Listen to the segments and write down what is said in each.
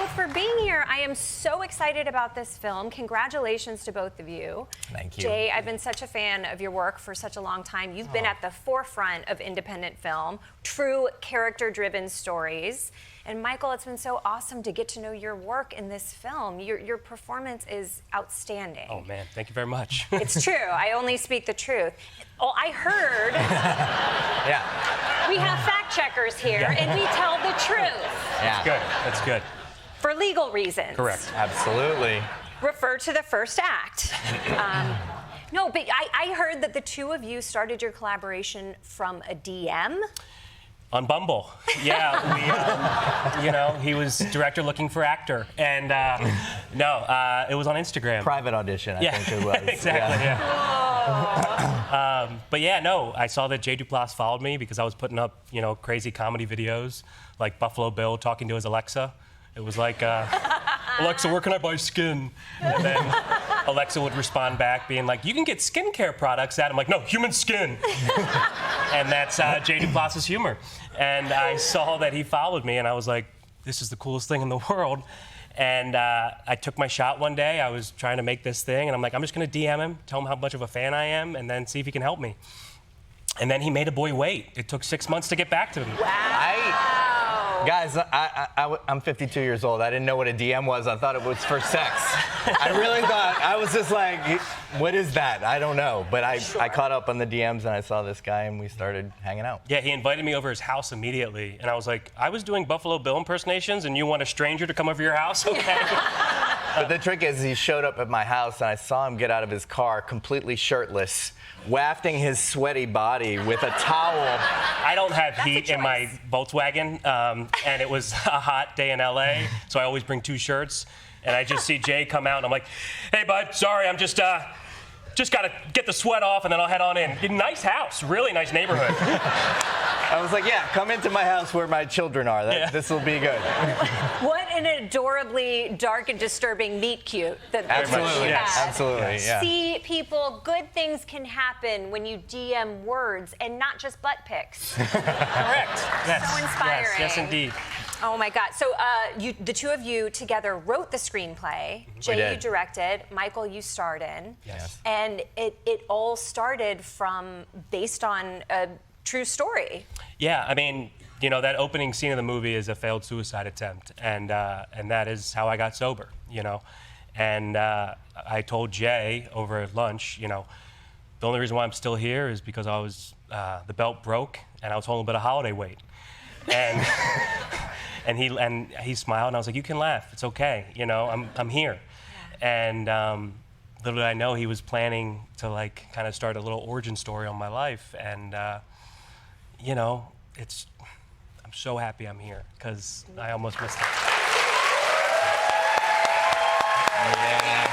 both for being here. I am so excited about this film. Congratulations to both of you. Thank you. Jay, I've been such a fan of your work for such a long time. You've been at the forefront of independent film, true character-driven stories. And Michael, it's been so awesome to get to know your work in this film. Your performance is outstanding. Oh man, thank you very much. It's true. I only speak the truth. Oh, I heard. Yeah. We have fact checkers here, and we tell the truth. Yeah. That's good. That's good. For legal reasons. Correct. Absolutely. Refer to the first act. No, but I heard that the two of you started your collaboration from a DM. On Bumble. Yeah, he was director looking for actor. And it was on Instagram. Private audition, I think it was. Exactly, yeah. But yeah, no, I saw that Jay Duplass followed me because I was putting up, crazy comedy videos, like Buffalo Bill talking to his Alexa. It was like, Alexa, where can I buy skin? And then Alexa would respond back being like, you can get skincare products at. I'm like, no, human skin. And that's Jay Duplass's humor. And I saw that he followed me, and I was like, this is the coolest thing in the world. And I took my shot one day. I was trying to make this thing, and I'm like, I'm just going to DM him, tell him how much of a fan I am, and then see if he can help me. And then he made a boy wait. It took 6 months to get back to him. Wow. Guys, I'm 52 years old. I didn't know what a DM was. I thought it was for sex. I really thought, I was just like, what is that? I don't know. But I caught up on the DMs, and I saw this guy, and we started hanging out. Yeah, he invited me over his house immediately. And I was like, I was doing Buffalo Bill impersonations, and you want a stranger to come over your house? Okay. But the trick is he showed up at my house, and I saw him get out of his car completely shirtless, wafting his sweaty body with a towel. I don't have heat in my Volkswagen, and it was a hot day in LA, so I always bring 2 shirts. And I just see Jay come out, and I'm like, hey, bud, sorry, I'm just got to get the sweat off, and then I'll head on in. Nice house, really nice neighborhood. I was like, yeah, come into my house where my children are. This will be good. What an adorably dark and disturbing meet cute that Absolutely, yes. Absolutely, yeah. See, people, good things can happen when you DM words and not just butt pics. Correct. Yes. So inspiring. Yes, indeed. Oh my God! So the two of you together wrote the screenplay. Jay, you directed. Michael, you starred in. Yes. And it all started based on a true story. Yeah, I mean, that opening scene of the movie is a failed suicide attempt, and that is how I got sober. And I told Jay over at lunch, the only reason why I'm still here is because I was the belt broke and I was holding a bit of holiday weight. And and he smiled, and I was like, you can laugh, it's okay, I'm here. And little did I know he was planning to kind of start a little origin story on my life. And I'm so happy I'm here because I almost missed it. Yeah.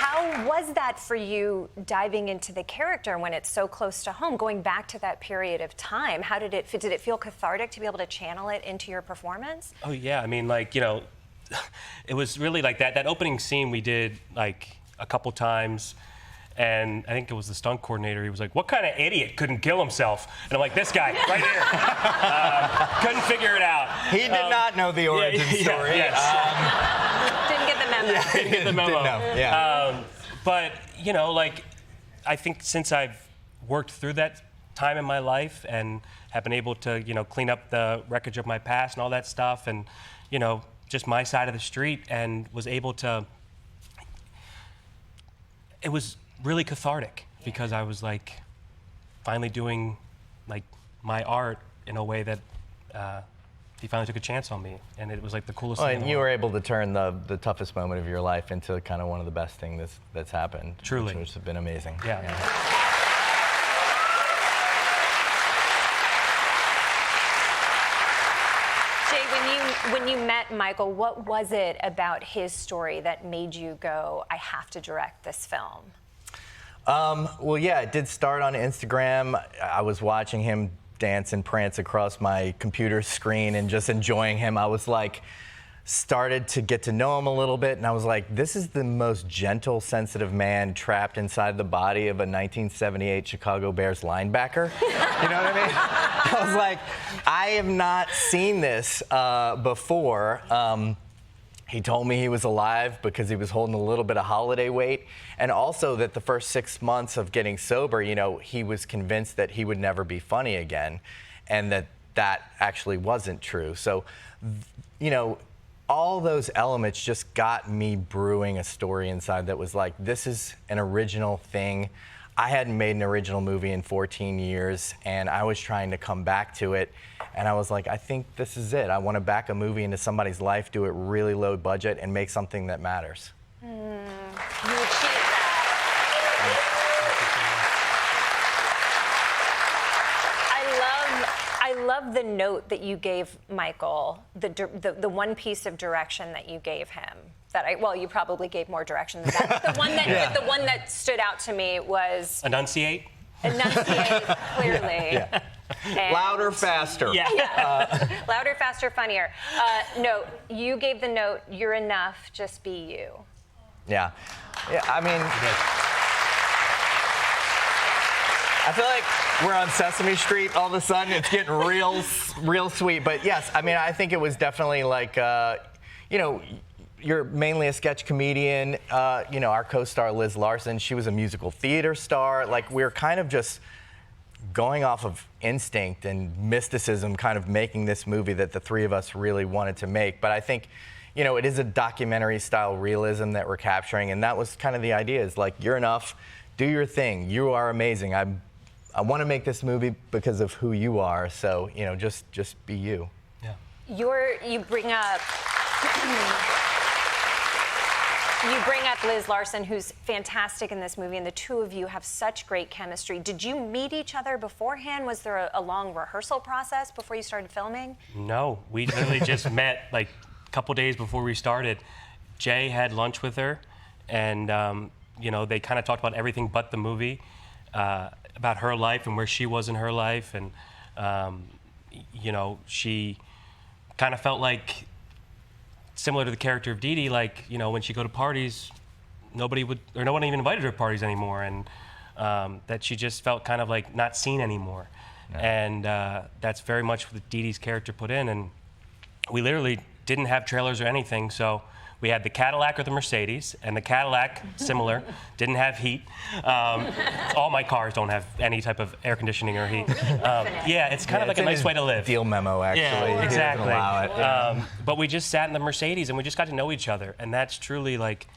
How was that for you diving into the character when it's so close to home, going back to that period of time? How did it feel cathartic to be able to channel it into your performance? Oh yeah, I mean, it was really like that opening scene we did a couple times. And I think it was the stunt coordinator. He was like, what kind of idiot couldn't kill himself? And I'm like, this guy, right here. Couldn't figure it out. He did not know the origin story. Didn't get the memo. Yeah, Didn't get the memo. Didn't know. Yeah. But, I think since I've worked through that time in my life and have been able to, clean up the wreckage of my past and all that stuff and, just my side of the street and was able to, it was really cathartic because I was finally doing my art in a way that he finally took a chance on me, and it was the coolest thing. And you were able to turn the toughest moment of your life into kind of one of the best things that's happened. Truly, which has been amazing. Yeah. Jay, when you met Michael, what was it about his story that made you go, I have to direct this film? Well, yeah, it did start on Instagram. I was watching him dance and prance across my computer screen and just enjoying him. I was started to get to know him a little bit, and I was like, this is the most gentle, sensitive man trapped inside the body of a 1978 Chicago Bears linebacker. You know what I mean? I was like, I have not seen this before. He told me he was alive because he was holding a little bit of holiday weight. And also that the first 6 months of getting sober, you know, he was convinced that he would never be funny again. And that actually wasn't true. So, you know, all those elements just got me brewing a story inside that was like, this is an original thing. I hadn't made an original movie in 14 years, and I was trying to come back to it. And I was like, I think this is it. I want to back a movie into somebody's life, do it really low budget, and make something that matters. You achieved that. I love the note that you gave Michael, the one piece of direction that you gave him. Well, you probably gave more direction than that. But the one that stood out to me was Enunciate. Enunciate clearly. Yeah. Louder, faster. Yeah. Louder, faster, funnier. No, you gave the note, you're enough, just be you. Yeah. Yeah, I mean, I feel like we're on Sesame Street all of a sudden. It's getting real sweet. But yes, I mean, I think it was definitely like, you know, you're mainly a sketch comedian. You know, our co-star Liz Larson, she was a musical theater star. Like, we're kind of just going off of instinct and mysticism, kind of making this movie that the three of us really wanted to make. But I think, you know, it is a documentary style realism that we're capturing, and that was kind of the idea, is like, you're enough, do your thing, you are amazing. I want to make this movie because of who you are, so, you know, just be you. Yeah. You bring up Liz Larson, who's fantastic in this movie, and the two of you have such great chemistry. Did you meet each other beforehand? Was there a long rehearsal process before you started filming? No, we literally just met like a couple days before we started. Jay had lunch with her, and you know, they kind of talked about everything but the movie, about her life and where she was in her life, and you know, she kind of felt like, similar to the character of Dee Dee, like, you know, when she'd go to parties, no one even invited her to parties anymore, and that she just felt kind of like not seen anymore. Yeah. And that's very much what Dee Dee's character put in, and we literally didn't have trailers or anything, so we had the Cadillac or the Mercedes, and the Cadillac, similar, didn't have heat. All my cars don't have any type of air conditioning or heat. Yeah, it's kind of like a nice way to live. Deal memo, actually. Yeah, exactly. He doesn't allow it. Yeah. But we just sat in the Mercedes, and we just got to know each other, and that's truly like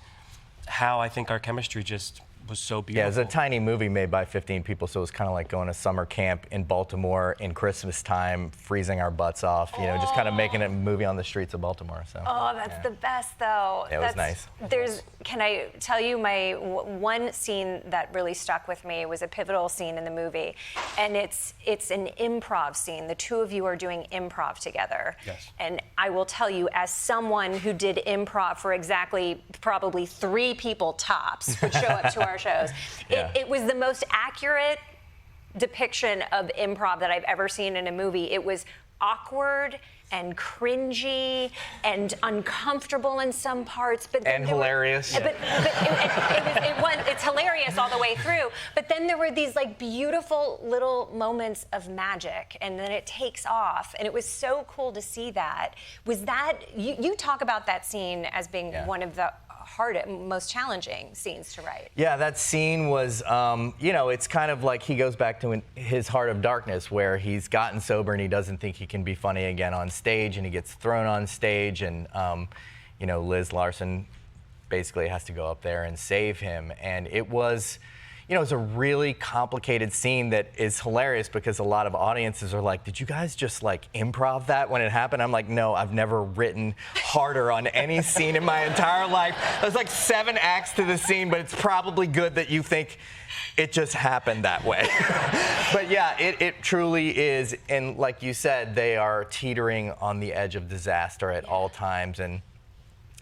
how I think our chemistry just was so beautiful. Yeah, it's a tiny movie made by 15 people, so it was kind of like going to summer camp in Baltimore in Christmas time, freezing our butts off, you know, just kind of making a movie on the streets of Baltimore. So. Oh, that's the best, though. Yeah, it was nice. Can I tell you my one scene that really stuck with me was a pivotal scene in the movie, and it's an improv scene. The two of you are doing improv together. Yes. And I will tell you, as someone who did improv for exactly probably 3 people tops would show up to our shows, it was the most accurate depiction of improv that I've ever seen in a movie. It was awkward and cringy and uncomfortable in some parts, but then hilarious. It's hilarious all the way through. But then there were these like beautiful little moments of magic, and then it takes off, and it was so cool to see that. Was that you talk about that scene as being one of the most challenging scenes to write? Yeah, that scene was, you know, it's kind of like he goes back to his Heart of Darkness, where he's gotten sober and he doesn't think he can be funny again on stage, and he gets thrown on stage, and, you know, Liz Larson basically has to go up there and save him. And it was, you know, it's a really complicated scene that is hilarious because a lot of audiences are like, did you guys just like improv that when it happened? I'm like, no, I've never written harder on any scene in my entire life. There's like 7 acts to the scene, but it's probably good that you think it just happened that way. But yeah, it truly is. And like you said, they are teetering on the edge of disaster at all times. And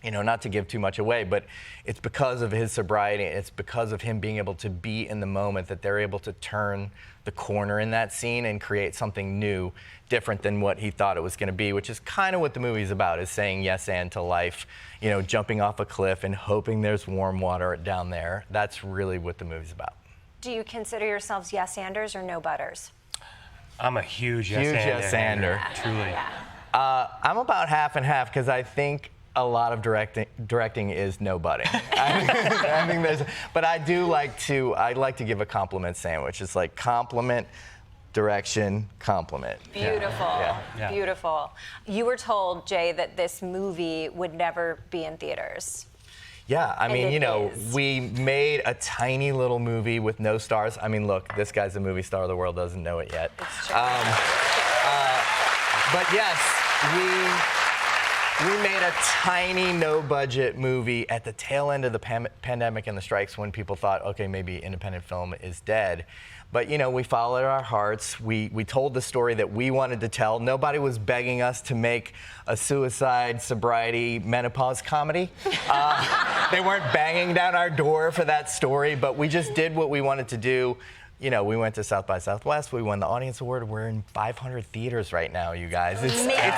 you know, not to give too much away, but it's because of his sobriety, it's because of him being able to be in the moment that they're able to turn the corner in that scene and create something new, different than what he thought it was going to be, which is kind of what the movie's about, is saying yes and to life, you know, jumping off a cliff and hoping there's warm water down there. That's really what the movie's about. Do you consider yourselves yes-anders or no-butters? I'm a huge yes Huge and. yes-ander. Truly. I'm about half and half because I think a lot of directing is nobodying. I think there's, but I like to give a compliment sandwich. It's like compliment, direction, compliment. Beautiful. Yeah. Beautiful. You were told, Jay, that this movie would never be in theaters. Yeah, I mean, it you know, is. we made a tiny little movie with no stars. I mean, look, this guy's a movie star. The world doesn't know it yet. It's true. But yes, we made a tiny, no-budget movie at the tail end of the pandemic and the strikes when people thought, okay, maybe independent film is dead. But, you know, we followed our hearts. We told the story that we wanted to tell. Nobody was begging us to make a suicide, sobriety, menopause comedy. They weren't banging down our door for that story, but we just did what we wanted to do. You know, we went to South by Southwest. We won the Audience Award. We're in 500 theaters right now, you guys. It's truly insane.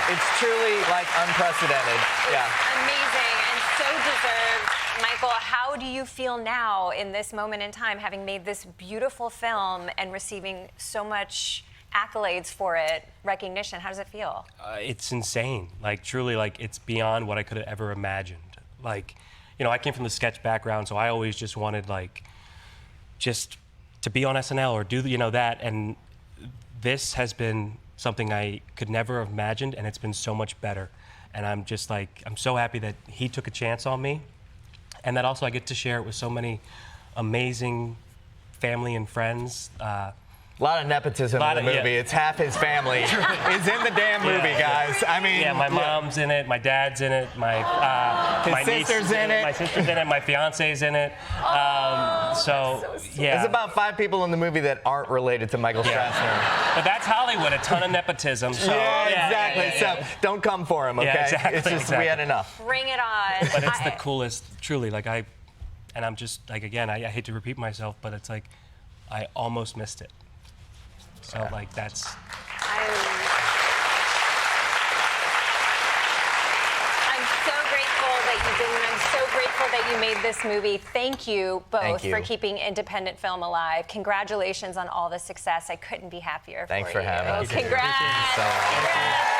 It's truly, like, unprecedented. Yeah. Amazing and so deserved. Michael, how do you feel now in this moment in time, having made this beautiful film and receiving so much accolades for it, recognition? How does it feel? It's insane. Like, truly, like, it's beyond what I could have ever imagined. Like, you know, I came from the sketch background, so I always just wanted, like, just to be on SNL or do, you know, that. And this has been something I could never have imagined, and it's been so much better. And I'm just like, I'm so happy that he took a chance on me. And that also I get to share it with so many amazing family and friends. A lot of nepotism in the movie. Yeah. It's half his family is in the damn movie, guys. I mean, yeah, my mom's in it, my dad's in it, my niece sister's in it. my sister's in it, my fiance's in it. Yeah. There's about 5 people in the movie that aren't related to Michael Strassner. But that's Hollywood, a ton of nepotism. So, Yeah, exactly. yeah. So don't come for him, okay? Yeah, exactly, It's just exactly. we had enough. Bring it on. But it's the coolest, truly. Like and I'm just like, again, I hate to repeat myself, but it's like I almost missed it. So like that's. I'm so grateful that you didn't. I'm so grateful that you made this movie. Thank you both Thank you. for keeping independent film alive. Congratulations on all the success. I couldn't be happier Thanks for for having us. Congrats. Thank you so much. Congrats.